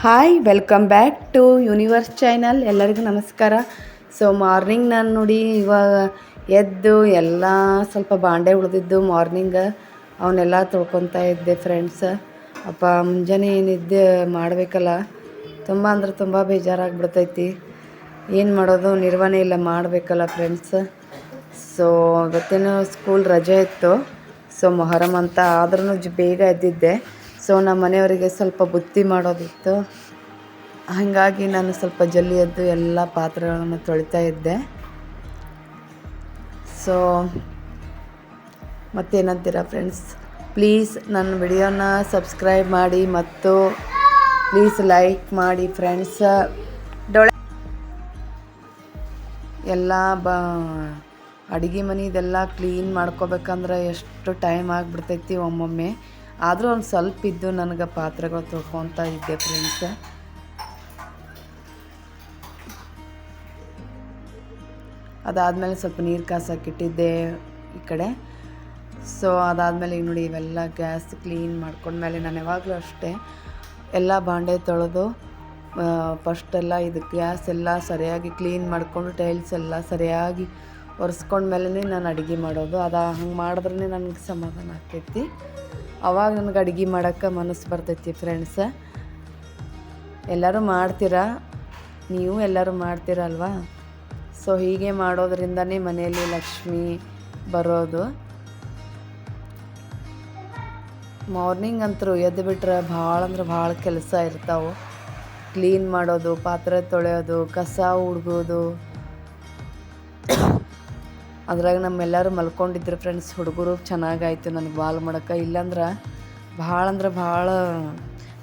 Hi welcome back to universe channel. ಎಲ್ಲರಿಗೂ ನಮಸ್ಕಾರ. So morning ನಾನು ನೋಡಿ ಇವಾಗ ಎದ್ದು ಎಲ್ಲ ಸ್ವಲ್ಪ ಬಾಂಡೆ ಉಳಿದಿದ್ದು ಮಾರ್ನಿಂಗ್ ಅವನ್ನೆಲ್ಲ ತೊಳ್ಕೊತಾ ಇದ್ದೆ ಫ್ರೆಂಡ್ಸ್. ಅಪ್ಪ ಮುಂಜಾನೆ ಏನಿದ್ದೆ ಮಾಡಬೇಕಲ್ಲ, ತುಂಬ ಅಂದ್ರೆ ತುಂಬ ಬೇಜಾರಾಗಿಬಿಡ್ತೈತಿ. ಏನು ಮಾಡೋದು, ನಿರ್ವಹಣೆ ಇಲ್ಲ, ಮಾಡಬೇಕಲ್ಲ ಫ್ರೆಂಡ್ಸ್. ಸೊ ಇವತ್ತೇನು ಸ್ಕೂಲ್ ರಜೆ ಇತ್ತು, ಸೊ ಮೊಹರಂ ಅಂತ. ಆದ್ರೂ ಬೇಗ ಎದ್ದಿದ್ದೆ. ಸೊ ನಮ್ಮ ಮನೆಯವರಿಗೆ ಸ್ವಲ್ಪ ಬುತ್ತಿ ಮಾಡೋದಿತ್ತು, ಹಾಗಾಗಿ ನಾನು ಸ್ವಲ್ಪ ಜಲ್ದಿ ಎದ್ದು ಎಲ್ಲ ಪಾತ್ರೆಗಳನ್ನು ತೊಳಿತಾ ಇದ್ದೆ. ಸೊ ಮತ್ತೇನಂತೀರಾ ಫ್ರೆಂಡ್ಸ್, ಪ್ಲೀಸ್ ನನ್ನ ವಿಡಿಯೋನ ಸಬ್ಸ್ಕ್ರೈಬ್ ಮಾಡಿ ಮತ್ತು ಪ್ಲೀಸ್ ಲೈಕ್ ಮಾಡಿ ಫ್ರೆಂಡ್ಸ್. ಎಲ್ಲ ಅಡುಗೆ ಮನೆದೆಲ್ಲ ಕ್ಲೀನ್ ಮಾಡ್ಕೋಬೇಕಂದ್ರೆ ಎಷ್ಟು ಟೈಮ್ ಆಗಿಬಿಡ್ತೈತಿ ಒಮ್ಮೊಮ್ಮೆ. ಆದರೂ ಒಂದು ಸ್ವಲ್ಪ ಇದ್ದು ನನಗೆ ಪಾತ್ರೆಗಳು ತೊಳ್ಕೊತಾ ಇದ್ದೆ ಫ್ರೆಂಡ್ಸ್. ಅದಾದಮೇಲೆ ಸ್ವಲ್ಪ ನೀರು ಕಾಸಕ್ಕಿಟ್ಟಿದ್ದೆ ಈ ಕಡೆ. ಸೊ ಅದಾದಮೇಲೆ ಈಗ ನೋಡಿ ಇವೆಲ್ಲ ಗ್ಯಾಸ್ ಕ್ಲೀನ್ ಮಾಡ್ಕೊಂಡ್ಮೇಲೆ ನಾನು ಯಾವಾಗಲೂ ಅಷ್ಟೇ ಎಲ್ಲ ಬಾಂಡೆ ತೊಳೆದು ಫಸ್ಟೆಲ್ಲ ಇದು ಗ್ಯಾಸ್ ಎಲ್ಲ ಸರಿಯಾಗಿ ಕ್ಲೀನ್ ಮಾಡಿಕೊಂಡು ಟೈಲ್ಸ್ ಎಲ್ಲ ಸರಿಯಾಗಿ ಒರೆಸ್ಕೊಂಡ್ಮೇಲೆ ನಾನು ಅಡುಗೆ ಮಾಡೋದು. ಹಂಗೆ ಮಾಡಿದ್ರೇ ನನಗೆ ಸಮಾಧಾನ ಆಗ್ತೈತಿ. ಅವಾಗ ನನಗೆ ಅಡುಗೆ ಮಾಡೋಕ್ಕೆ ಮನಸ್ಸು ಬರ್ತೈತಿ ಫ್ರೆಂಡ್ಸ. ಎಲ್ಲರೂ ಮಾಡ್ತೀರಾ, ನೀವು ಎಲ್ಲರೂ ಮಾಡ್ತೀರಲ್ವಾ? ಸೊ ಹೀಗೆ ಮಾಡೋದ್ರಿಂದನೇ ಮನೆಯಲ್ಲಿ ಲಕ್ಷ್ಮಿ ಬರೋದು. ಮಾರ್ನಿಂಗ್ ಅಂತೂ ಎದ್ದು ಬಿಟ್ರೆ ಭಾಳ ಅಂದ್ರೆ ಭಾಳ ಕೆಲಸ ಇರ್ತಾವೆ. ಕ್ಲೀನ್ ಮಾಡೋದು, ಪಾತ್ರೆ ತೊಳೆಯೋದು, ಕಸ ಹುಡ್ಗೋದು. ಅದ್ರಾಗ ನಮ್ಮೆಲ್ಲರೂ ಮಲ್ಕೊಂಡಿದ್ರು ಫ್ರೆಂಡ್ಸ್. ಹುಡುಗರು ಚೆನ್ನಾಗಾಯ್ತು ನನಗೆ ವಾಲ್ ಮಾಡೋಕ್ಕೆ, ಇಲ್ಲಾಂದ್ರೆ ಭಾಳ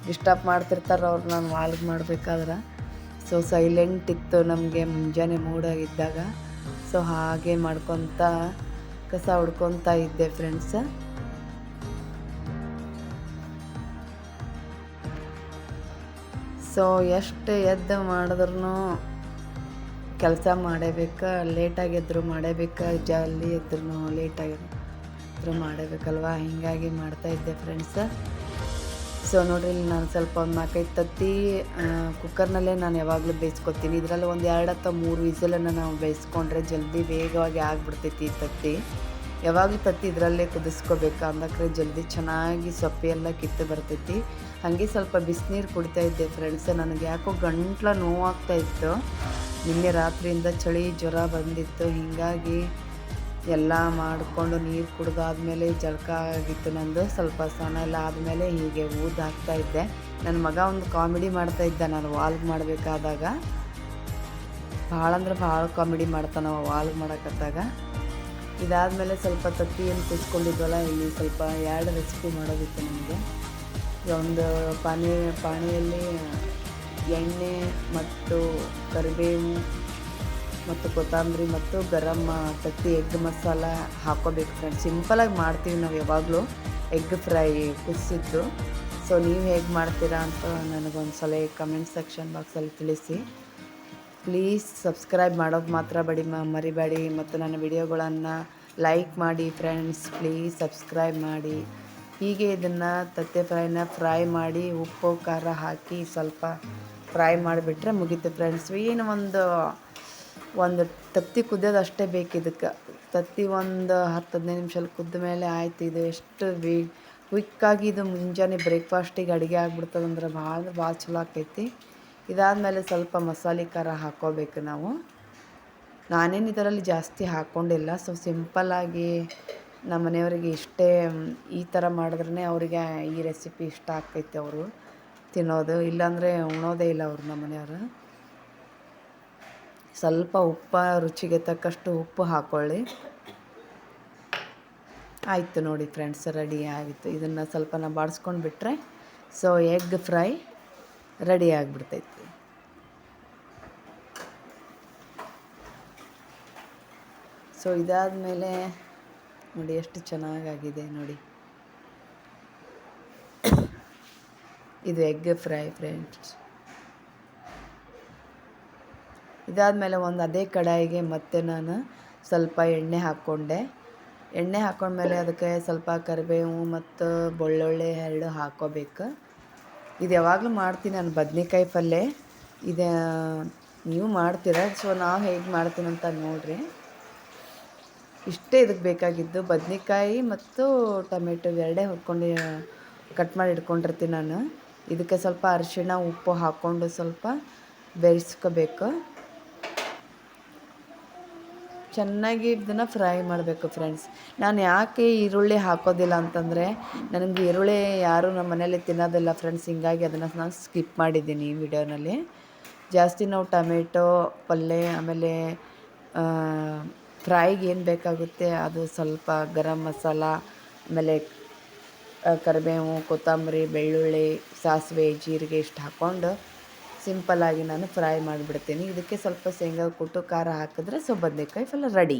ಡಿಸ್ಟರ್ಬ್ ಮಾಡ್ತಿರ್ತಾರೆ ಅವ್ರು ನಾನು ವಾಲ್ಗೆ ಮಾಡಬೇಕಾದ್ರೆ. ಸೊ ಸೈಲೆಂಟ್ ಇತ್ತು ನಮಗೆ ಮುಂಜಾನೆ ಮೂಡಾಗಿದ್ದಾಗ. ಸೊ ಹಾಗೆ ಮಾಡ್ಕೊತ ಕಸ ಹುಡ್ಕೊತಾ ಇದ್ದೆ ಫ್ರೆಂಡ್ಸ್. ಸೊ ಎಷ್ಟು ಎದ್ದು ಮಾಡಿದ್ರೂ ಕೆಲಸ ಮಾಡೇಬೇಕು. ಲೇಟಾಗಿದ್ರು ಮಾಡೇಬೇಕು, ಜಲ್ದಿ ಎದ್ರು ಲೇಟಾಗಿದ್ರು ಮಾಡಬೇಕಲ್ವ, ಹೀಗಾಗಿ ಮಾಡ್ತಾಯಿದ್ದೆ ಫ್ರೆಂಡ್ಸ್. ಸೊ ನೋಡಿರಿ, ಇಲ್ಲಿ ನಾನು ಸ್ವಲ್ಪ ಒಂದು 4-5 ತತ್ತಿ ಕುಕ್ಕರ್ನಲ್ಲೇ ನಾನು ಯಾವಾಗಲೂ ಬೇಯಿಸ್ಕೊತೀನಿ. ಇದರಲ್ಲಿ ಒಂದು 2 ಅಥವಾ 3 ವಿಸಲನ್ನು ನಾವು ಬೇಯಿಸ್ಕೊಂಡ್ರೆ ಜಲ್ದಿ ವೇಗವಾಗಿ ಆಗಿಬಿಡ್ತೈತಿ ಈ ತತ್ತಿ. ಯಾವಾಗಲೂ ತತ್ತಿ ಇದರಲ್ಲೇ ಕುದಿಸ್ಕೋಬೇಕು, ಅಂದಕ್ರೆ ಜಲ್ದಿ ಚೆನ್ನಾಗಿ ಸೊಪ್ಪೆ ಎಲ್ಲ ಕಿತ್ತು ಬರ್ತೈತಿ. ಹಾಗೆ ಸ್ವಲ್ಪ ಬಿಸಿನೀರು ಕುಡಿತಾ ಇದ್ದೆ ಫ್ರೆಂಡ್ಸ್. ನನಗೆ ಯಾಕೋ ಗಂಟ್ಲು ನೋವಾಗ್ತಾಯಿತ್ತು. ನಿನ್ನೆ ರಾತ್ರಿಯಿಂದ ಚಳಿ ಜ್ವರ ಬಂದಿತ್ತು, ಹೀಗಾಗಿ ಎಲ್ಲ ಮಾಡಿಕೊಂಡು ನೀರು ಕುಡಿದಾದ್ಮೇಲೆ ಜಳಕ ಆಗಿತ್ತು ನಂದು. ಸ್ವಲ್ಪ ಸ್ನಾನ ಎಲ್ಲ ಆದಮೇಲೆ ಹೀಗೆ ಊದು ಹಾಕ್ತಾಯಿದ್ದೆ. ನನ್ನ ಮಗ ಒಂದು ಕಾಮಿಡಿ ಮಾಡ್ತಾಯಿದ್ದ ನಾನು ವಾಲ್ಗ್ ಮಾಡಬೇಕಾದಾಗ. ಭಾಳ ಅಂದ್ರೆ ಭಾಳ ಕಾಮಿಡಿ ಮಾಡ್ತಾನೆ ವಾಲ್ಗ್ ಮಾಡೋಕತ್ತಾಗ. ಇದಾದಮೇಲೆ ಸ್ವಲ್ಪ ತತ್ತಿ ಏನು ಕುದಿಸ್ಕೊಂಡಿದ್ವಲ್ಲ, ಇಲ್ಲಿ ಸ್ವಲ್ಪ 2 ರೆಸಿಪಿ ಮಾಡೋದಿತ್ತು ನನಗೆ. ಒಂದು ಪಾಣಿಯಲ್ಲಿ ಎಣ್ಣೆ ಮತ್ತು ಕರಿಬೇವು ಮತ್ತು ಕೊತ್ತಂಬರಿ ಮತ್ತು ತತ್ತಿ ಎಗ್ ಮಸಾಲ ಹಾಕ್ಕೋಬೇಕು ಫ್ರೆಂಡ್ಸ್. ಸಿಂಪಲಾಗಿ ಮಾಡ್ತೀವಿ ನಾವು ಯಾವಾಗಲೂ ಎಗ್ ಫ್ರೈ ಕುದಿಸಿದ್ದು. ಸೊ ನೀವು ಹೇಗೆ ಮಾಡ್ತೀರಾ ಅಂತ ನನಗೊಂದು ಸಲ ಕಮೆಂಟ್ ಸೆಕ್ಷನ್ ಬಾಕ್ಸಲ್ಲಿ ತಿಳಿಸಿ. ಪ್ಲೀಸ್ ಸಬ್ಸ್ಕ್ರೈಬ್ ಮಾಡೋದು ಮಾತ್ರ ಮರಿಬೇಡಿ. ಮತ್ತು ನನ್ನ ವಿಡಿಯೋಗಳನ್ನು ಲೈಕ್ ಮಾಡಿ ಫ್ರೆಂಡ್ಸ್. ಪ್ಲೀಸ್ ಸಬ್ಸ್ಕ್ರೈಬ್ ಮಾಡಿ. ಹೀಗೆ ಇದನ್ನು ತತ್ತೆ ಫ್ರೈ ಮಾಡಿ ಉಪ್ಪು ಖಾರ ಹಾಕಿ ಸ್ವಲ್ಪ ಫ್ರೈ ಮಾಡಿಬಿಟ್ರೆ ಮುಗೀತು ಫ್ರೆಂಡ್ಸ್. ಏನು ಒಂದು ತತ್ತಿ ಕುದಿಯೋದು ಅಷ್ಟೇ ಬೇಕು ಇದಕ್ಕೆ. ತತ್ತಿ ಒಂದು 10-15 ನಿಮಿಷದಲ್ಲಿ ಕುದ್ದ ಮೇಲೆ ಆಯ್ತು. ಇದು ಎಷ್ಟು ಕ್ವಿಕ್ಕಾಗಿ ಇದು ಮುಂಜಾನೆ ಬ್ರೇಕ್ಫಾಸ್ಟಿಗೆ ಅಡುಗೆ ಆಗಿಬಿಡ್ತದಂದ್ರೆ ಭಾಳ ಚಲೋ ಆಕೈತಿ. ಇದಾದಮೇಲೆ ಸ್ವಲ್ಪ ಮಸಾಲೆ ಖಾರ ಹಾಕ್ಕೋಬೇಕು ನಾವು. ನಾನೇನು ಇದರಲ್ಲಿ ಜಾಸ್ತಿ ಹಾಕ್ಕೊಂಡಿಲ್ಲ. ಸೊ ಸಿಂಪಲ್ಲಾಗಿ ನಮ್ಮ ಮನೆಯವರಿಗೆ ಇಷ್ಟೇ, ಈ ಥರ ಮಾಡಿದ್ರೇ ಅವರಿಗೆ ಈ ರೆಸಿಪಿ ಇಷ್ಟ ಆಗ್ತೈತೆ, ಅವರು ತಿನ್ನೋದು. ಇಲ್ಲಾಂದರೆ ಉಣೋದೇ ಇಲ್ಲ ಅವರು ನಮ್ಮ ಮನೆಯವರು. ಸ್ವಲ್ಪ ರುಚಿಗೆ ತಕ್ಕಷ್ಟು ಉಪ್ಪು ಹಾಕ್ಕೊಳ್ಳಿ. ಆಯಿತು ನೋಡಿ ಫ್ರೆಂಡ್ಸ್, ರೆಡಿ ಆಗಿತ್ತು. ಇದನ್ನು ಸ್ವಲ್ಪ ನಾವು ಬಾಡಿಸ್ಕೊಂಡು ಬಿಟ್ಟರೆ ಸೊ ಎಗ್ ಫ್ರೈ ರೆಡಿ ಆಗಿಬಿಡ್ತೈತಿ. ಸೊ ಇದಾದಮೇಲೆ ನೋಡಿ ಎಷ್ಟು ಚೆನ್ನಾಗಾಗಿದೆ ನೋಡಿ. ಇದು ಎಗ್ ಫ್ರೈ ಫ್ರೆಂಡ್ಸ್. ಇದಾದಮೇಲೆ ಅದೇ ಕಡಾಯಿಗೆ ಮತ್ತೆ ನಾನು ಸ್ವಲ್ಪ ಎಣ್ಣೆ ಹಾಕ್ಕೊಂಡೆ. ಎಣ್ಣೆ ಹಾಕ್ಕೊಂಡ್ಮೇಲೆ ಅದಕ್ಕೆ ಸ್ವಲ್ಪ ಕರಿಬೇವು ಮತ್ತು ಬೆಳ್ಳುಳ್ಳಿ 2 ಹಾಕ್ಕೋಬೇಕು. ಇದು ಯಾವಾಗಲೂ ಮಾಡ್ತೀನಿ ನಾನು ಬದ್ನೆಕಾಯಿ ಪಲ್ಯ. ಇದು ನೀವು ಮಾಡ್ತೀರ, ಸೊ ನಾವು ಹೇಗೆ ಮಾಡ್ತೀನಿ ಅಂತ ನೋಡಿರಿ. ಇಷ್ಟೇ ಇದಕ್ಕೆ ಬೇಕಾಗಿದ್ದು, ಬದ್ನೆಕಾಯಿ ಮತ್ತು ಟೊಮೆಟೊ ಎರಡೇ ಹುರ್ಕೊಂಡು ಕಟ್ ಮಾಡಿ ಇಟ್ಕೊಂಡಿರ್ತೀನಿ ನಾನು. ಇದಕ್ಕೆ ಸ್ವಲ್ಪ ಅರಿಶಿಣ ಉಪ್ಪು ಹಾಕ್ಕೊಂಡು ಸ್ವಲ್ಪ ಬೇಯಿಸ್ಕೋಬೇಕು. ಚೆನ್ನಾಗಿ ಇದನ್ನು ಫ್ರೈ ಮಾಡಬೇಕು ಫ್ರೆಂಡ್ಸ್. ನಾನು ಯಾಕೆ ಈರುಳ್ಳಿ ಹಾಕೋದಿಲ್ಲ ಅಂತಂದರೆ, ನನಗೆ ಈರುಳ್ಳಿ ಯಾರೂ ನಮ್ಮ ಮನೇಲಿ ತಿನ್ನೋದಿಲ್ಲ ಫ್ರೆಂಡ್ಸ್. ಹಿಂಗಾಗಿ ಅದನ್ನು ನಾನು ಸ್ಕಿಪ್ ಮಾಡಿದ್ದೀನಿ ಈ ವಿಡಿಯೋನಲ್ಲಿ. ಜಾಸ್ತಿ ನಾವು ಟೊಮೆಟೊ ಪಲ್ಯ, ಆಮೇಲೆ ಫ್ರೈಗೆ ಏನು ಬೇಕಾಗುತ್ತೆ ಅದು ಸ್ವಲ್ಪ ಗರಂ ಮಸಾಲ, ಆಮೇಲೆ ಕರಿಬೇವು, ಕೊತ್ತಂಬರಿ, ಬೆಳ್ಳುಳ್ಳಿ, ಸಾಸಿವೆ, ಜೀರಿಗೆ ಇಷ್ಟು ಹಾಕ್ಕೊಂಡು ಸಿಂಪಲ್ಲಾಗಿ ನಾನು ಫ್ರೈ ಮಾಡಿಬಿಡ್ತೀನಿ. ಇದಕ್ಕೆ ಸ್ವಲ್ಪ ಶೇಂಗಾ ಕುಟ್ಟು ಖಾರ ಹಾಕಿದ್ರೆ ಸೊ ಬದ್ನೆಕಾಯಿ ಪಲ್ಯ ರೆಡಿ.